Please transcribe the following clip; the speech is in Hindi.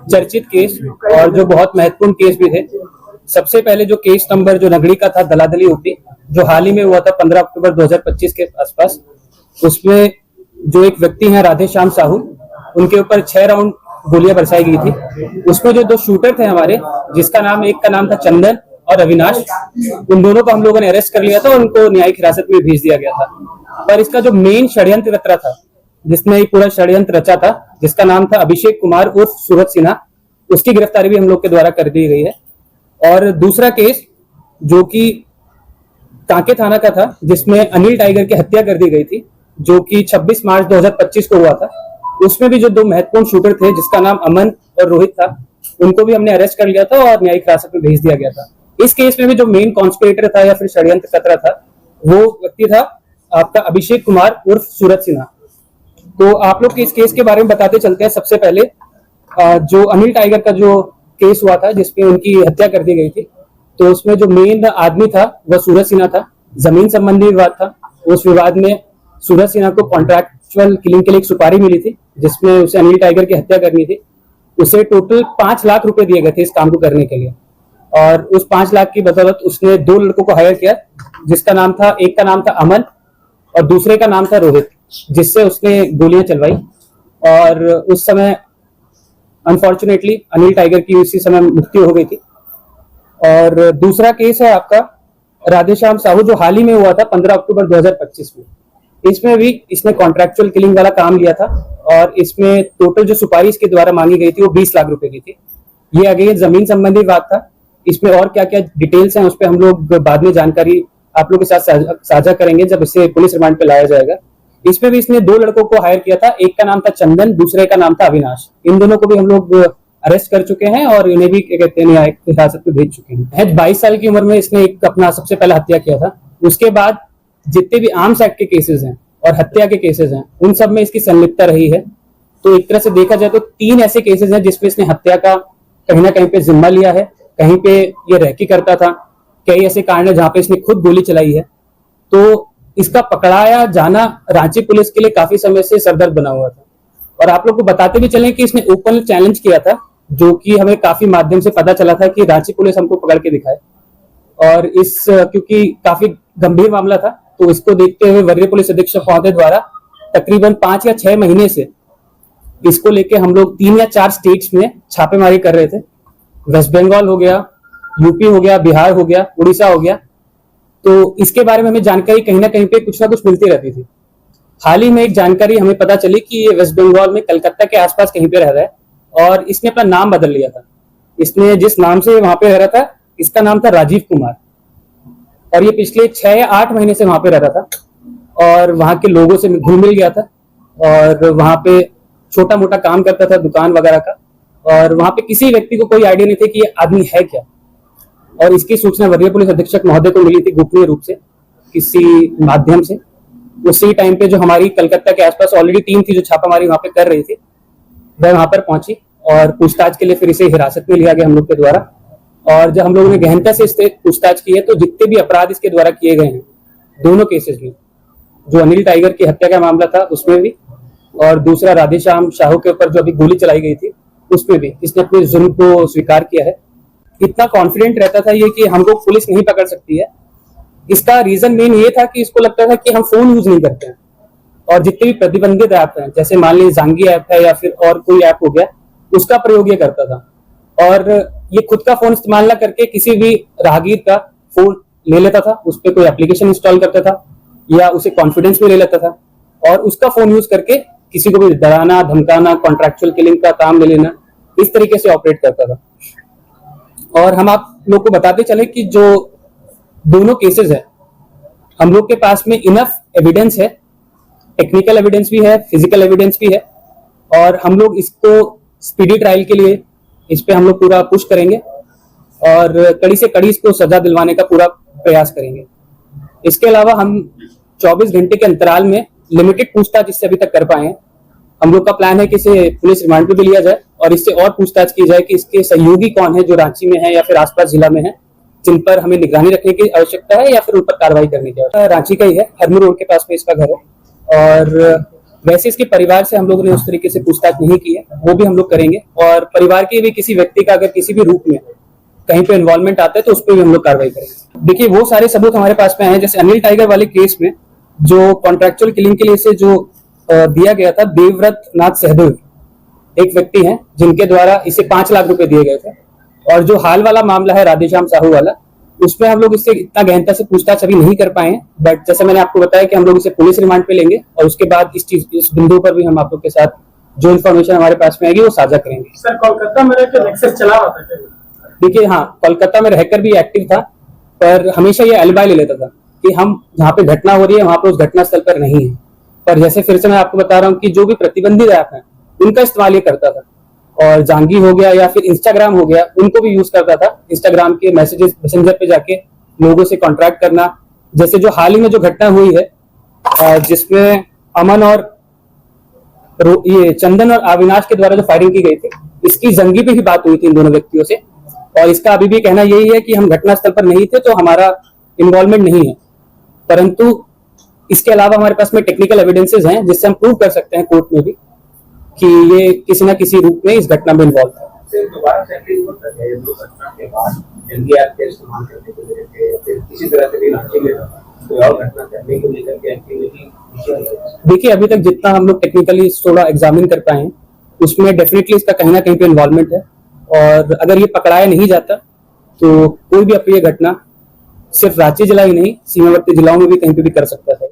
चर्चित केस और जो बहुत महत्वपूर्ण केस भी थे। सबसे पहले जो केस नंबर जो नगड़ी का था, दलादली होती, जो हाल ही में हुआ था 15 अक्टूबर 2025 के आसपास, उसमें जो एक व्यक्ति हैं राधे श्याम साहू, उनके ऊपर 6 राउंड गोलियां बरसाई गई थी। उसमें जो 2 शूटर थे हमारे, जिसका नाम, एक का नाम था चंदन और अविनाश, उन दोनों को हम लोगों ने अरेस्ट कर लिया था और उनको न्यायिक हिरासत में भेज दिया गया था। पर इसका जो मेन षड्यंत्र रचा था, जिसने ये पूरा षड्यंत्र रचा था, जिसका नाम था अभिषेक कुमार उर्फ सूरज सिन्हा, उसकी गिरफ्तारी भी हम लोग के द्वारा कर दी गई है। और दूसरा केस जो कि कांके थाना का था, जिसमें अनिल टाइगर की हत्या कर दी गई थी, जो कि 26 मार्च 2025 को हुआ था, उसमें भी जो 2 महत्वपूर्ण शूटर थे, जिसका नाम अमन और रोहित था, उनको भी हमने अरेस्ट कर लिया था और न्यायिक हिरासत में भेज दिया गया था। इस केस में भी जो मेन कॉन्स्पिरेटर था या फिर षड्यंत्रकर्ता था, वो व्यक्ति था आपका अभिषेक कुमार उर्फ सूरज सिन्हा। तो आप लोग इस केस के बारे में बताते चलते हैं। सबसे पहले जो अनिल टाइगर का जो केस हुआ था, जिसमें उनकी हत्या कर दी गई थी, तो उसमें जो मेन आदमी था वह सूरज सिन्हा था। जमीन संबंधी विवाद था। उस विवाद में सूरज सिन्हा को कॉन्ट्रैक्चुअल किलिंग के लिए एक सुपारी मिली थी, जिसमें उसे अनिल टाइगर की हत्या करनी थी। उसे टोटल 5 लाख रुपए दिए गए थे इस काम को करने के लिए, और उस 5 लाख की बदौलत उसने 2 लड़कों को हायर किया, जिसका नाम था, एक का नाम था अमन और दूसरे का नाम था रोहित, जिससे उसने गोलियां चलवाई। और उस समय अनफॉर्चुनेटली अनिल टाइगर की उसी समय मृत्यु हो गई थी। और दूसरा केस है आपका राधेश्याम साहू, जो हाल ही में हुआ था 15 अक्टूबर 2025 में। इसमें भी इसने कॉन्ट्रैक्चुअल किलिंग वाला काम लिया था, और इसमें टोटल जो सुपारी इसके द्वारा मांगी गई थी वो 20 लाख रुपए की थी। ये अगेन जमीन संबंधी बात था। इसमें और क्या क्या डिटेल्स हैं, उस पर हम लोग बाद में जानकारी आप लोग के साथ साझा करेंगे जब इसे पुलिस रिमांड पे लाया जाएगा। इसमें भी इसने 2 लड़कों को हायर किया था। एक का नाम था चंदन, दूसरे का नाम था अविनाश। इन दोनों को भी हम लोग अरेस्ट कर चुके हैं और इन्हें भी कहते हैं न्यायिक हिरासत में भेज चुके हैं। 22 साल की उम्र में इसने एक अपना सबसे पहला हत्या किया था। उसके बाद जितने भी आर्म्स एक्ट के केसेस हैं और हत्या के केसेस हैं, उन सब में इसकी संलिप्तता रही है। तो एक तरह से देखा जाए तो 3 ऐसे केसेस हैं जिसमें इसने हत्या का कहीं ना कहीं पे जिम्मा लिया है, कहीं पे ये रैकी करता था, कई ऐसे कारण है जहां पे इसने खुद गोली चलाई है। तो इसका पकड़ाया जाना रांची पुलिस के लिए काफी समय से सरदर्द बना हुआ था। और आप लोग को बताते भी चलें कि इसने ओपन चैलेंज किया था, जो कि हमें काफी माध्यम से पता चला था कि रांची पुलिस हमको पकड़ के दिखाए। और इस क्योंकि काफी गंभीर मामला था, तो इसको देखते हुए वरीय पुलिस अधीक्षक महोदय द्वारा तकरीबन 5 या 6 महीने से इसको लेके हम लोग 3 या 4 स्टेट्स में छापेमारी कर रहे थे। वेस्ट बंगाल हो गया, यूपी हो गया, बिहार हो गया, उड़ीसा हो गया। तो इसके बारे में हमें जानकारी कहीं ना कहीं पे कुछ ना कुछ मिलती रहती थी। हाल ही में एक जानकारी हमें पता चली कि ये वेस्ट बंगाल में कलकत्ता के आसपास कहीं पे रह रहा है, और इसने अपना नाम बदल लिया था। इसने जिस नाम से वहां पे रह रहा था, इसका नाम था राजीव कुमार, और ये पिछले 6 या 8 महीने से वहां पे रह रहा था और वहां के लोगों से घुल मिल गया था, और वहां पे छोटा मोटा काम करता था दुकान वगैरह का। और वहां पे किसी व्यक्ति को कोई आइडिया नहीं था कि ये आदमी है क्या। और इसकी सूचना वरीय पुलिस अधीक्षक महोदय को मिली थी गोपनीय रूप से, किसी माध्यम से। उसी टाइम पे जो हमारी कलकत्ता के आसपास ऑलरेडी टीम थी जो छापामारी वहां पे कर रही थी, वह वहां पर पहुंची और पूछताछ के लिए फिर इसे हिरासत में लिया गया हम लोग के द्वारा। और जब हम लोगों ने गहनता से इससे पूछताछ की है, तो जितने भी अपराध इसके द्वारा किए गए हैं दोनों केसेस में, जो अनिल टाइगर की हत्या का मामला था उसमें भी, और दूसरा राधेश्याम साहू के ऊपर जो अभी गोली चलाई गई थी उसमें भी, इसने अपने जुर्म को स्वीकार किया है। इतना कॉन्फिडेंट रहता था ये कि हमको पुलिस नहीं पकड़ सकती है। इसका रीजन मेन ये था कि इसको लगता था कि हम फोन यूज नहीं करते हैं, और जितने भी प्रतिबंधित ऐप हैं, जैसे मान लीजिए जांगी ऐप है या फिर और कोई ऐप हो गया, उसका प्रयोग ये करता था। और ये खुद का फोन इस्तेमाल ना करके किसी भी राहगीर का फोन ले लेता था, उस पर कोई एप्लीकेशन इंस्टॉल करता था या उसे कॉन्फिडेंस में ले लेता था, और उसका फोन यूज करके किसी को भी डराना, धमकाना, कॉन्ट्रैक्चुअल किलिंग का काम ले लेना, इस तरीके से ऑपरेट करता था। और हम आप लोग को बताते चले कि जो दोनों केसेस है, हम लोग के पास में इनफ एविडेंस है, टेक्निकल एविडेंस भी है, फिजिकल एविडेंस भी है, और हम लोग इसको स्पीडी ट्रायल के लिए इस पे हम लोग पूरा पुश करेंगे और कड़ी से कड़ी इसको सजा दिलवाने का पूरा प्रयास करेंगे। इसके अलावा हम 24 घंटे के अंतराल में लिमिटेड पूछताछ इससे अभी तक कर पाए हैं। हम लोग का प्लान है कि इसे पुलिस रिमांड पे भी लिया जाए और इससे और पूछताछ की जाए कि इसके सहयोगी कौन है जो रांची में है या फिर आसपास जिला में है, जिन पर हमें निगरानी रखने की आवश्यकता है या फिर उन पर कार्रवाई करने की आवश्यकता है। रांची का ही है, हरमू रोड के पास में इसका घर है। और वैसे इसके परिवार से हम लोगों ने उस तरीके से पूछताछ नहीं की है, वो भी हम लोग करेंगे। और परिवार के भी किसी व्यक्ति का अगर किसी भी रूप में कहीं पे इन्वॉल्वमेंट आता है तो उस पर भी हम लोग कार्रवाई करेंगे। देखिए, वो सारे सबूत हमारे पास में हैं। जैसे अनिल टाइगर वाले केस में जो कॉन्ट्रेक्चुअल किलिंग के लिए से जो दिया गया था, देवव्रत नाथ सहदेव एक व्यक्ति हैं जिनके द्वारा इसे 5 लाख रुपए दिए गए थे। और जो हाल वाला मामला है राधेश्याम साहू वाला, उसमें हम लोग इससे इतना गहनता से पूछताछ अभी नहीं कर पाए हैं, बट जैसे मैंने आपको बताया कि हम लोग इसे पुलिस रिमांड पे लेंगे और उसके बाद इस बिंदु पर भी हम आप लोग के साथ जो इन्फॉर्मेशन हमारे पास में आएगी वो साझा करेंगे। सर, कोलकाता में रहकर नेक्सस चला रहा था क्या? देखिए, हाँ, कोलकाता में रहकर भी एक्टिव था, पर हमेशा ये अलिबाई ले लेता था कि हम जहाँ पे घटना हो रही है वहां पे उस घटना स्थल पर नहीं है। पर जैसे फिर से मैं आपको बता रहा हूँ कि जो भी प्रतिबंधित ऐप है उनका इस्तेमाल ये करता था। और जांगी हो गया या फिर इंस्टाग्राम हो गया, उनको भी यूज करता था। इंस्टाग्राम के मैसेजेस मैसेंजर पे जाके लोगों से कॉन्ट्रैक्ट करना। जैसे जो हाल ही में जो घटना हुई है जिसमें अमन और ये चंदन और अविनाश के द्वारा जो फायरिंग की गई थी, इसकी जंगी पे ही बात हुई थी इन दोनों व्यक्तियों से। और इसका अभी भी कहना यही है कि हम घटनास्थल पर नहीं थे तो हमारा इन्वॉल्वमेंट नहीं है। परंतु इसके अलावा हमारे पास में टेक्निकल एविडेंसेस हैं जिससे हम प्रूव कर सकते हैं कोर्ट में भी कि ये किसी न किसी रूप में इस घटना में इन्वॉल्व है। देखिए, अभी तक जितना हम लोग टेक्निकली थोड़ा एग्जामिन कर पाए हैं उसमें डेफिनेटली इसका कहीं ना कहीं पे इन्वॉल्वमेंट है। और अगर ये पकड़ाया नहीं जाता तो कोई भी अप्रिय घटना सिर्फ रांची जिला ही नहीं, सीमावर्ती जिलाओं में भी कहीं पे भी कर सकता है।